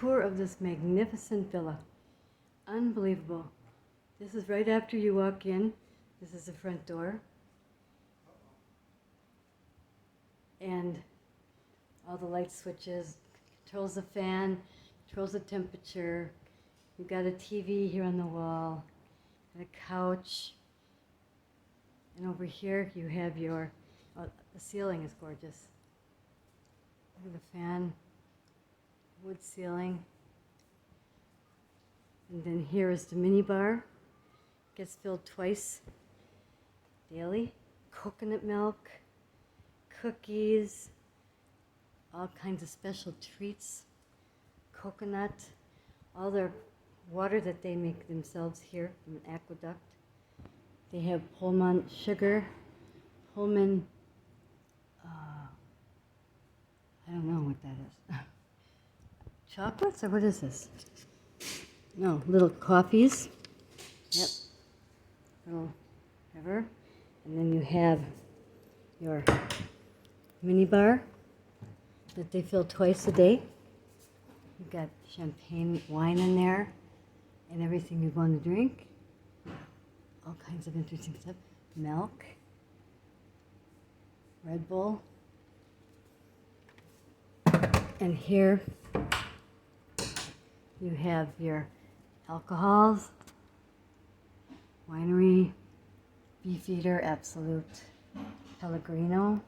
tour of this magnificent villa. Unbelievable. This is right after you walk in. This is the front door. And all the light switches, controls the fan, controls the temperature. You've got a TV here on the wall, and a couch. And over here you have your, the ceiling is gorgeous. Look at the fan, wood ceiling. And then here is the mini bar. Gets filled twice daily. Coconut milk, cookies, all kinds of special treats, coconut, all their water that they make themselves here from an aqueduct. They have Pullman sugar, Pullman, I don't know what that is. Chocolates, or what is this? No, little coffees. Yep. Little whatever. And then you have your mini bar that they fill twice a day. You've got champagne wine in there and everything you want to drink. All kinds of interesting stuff. Milk, Red Bull. And here you have your alcohols, winery, Beefeater, Absolute, Pellegrino.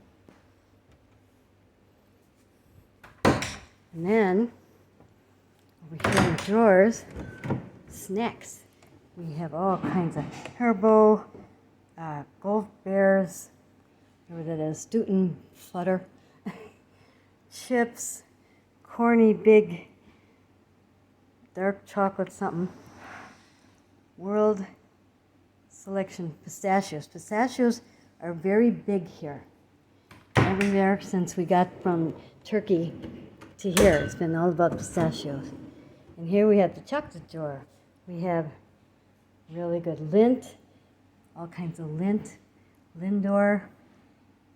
And then, over here in the drawers, snacks. We have all kinds of Herbo, Golf Bears, whatever that is, Stoughton Flutter, chips, corny big dark chocolate something, World Selection pistachios. Pistachios are very big here. Over there, since we got from Turkey to here, it's been all about pistachios. And here we have the chocolate drawer. We have really good Lindt, all kinds of Lindt, Lindor,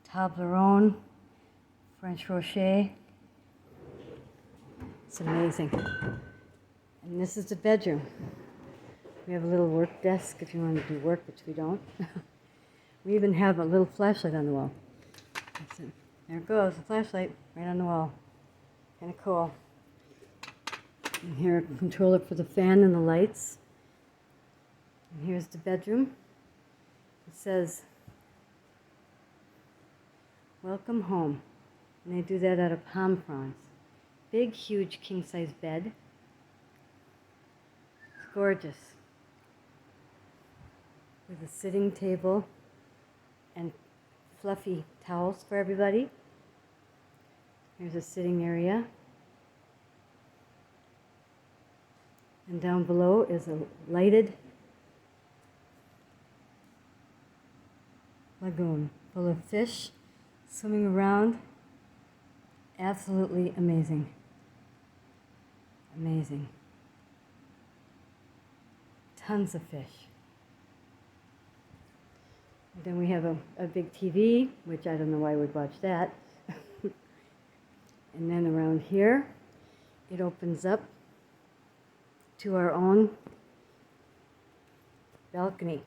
Toblerone, French Rocher. It's amazing. And this is the bedroom. We have a little work desk if you want to do work, which we don't. We even have a little flashlight on the wall. There it goes, the flashlight right on the wall. Kind of cool. And here, a controller for the fan and the lights. And here's the bedroom. It says, "Welcome home." And they do that out of palm fronds. Big, huge king-size bed. It's gorgeous. With a sitting table and fluffy towels for everybody. Here's a sitting area. And down below is a lighted lagoon full of fish swimming around. Absolutely amazing. Amazing. Tons of fish. And then we have a big TV, which I don't know why we'd watch that. And then around here, it opens up to our own balcony.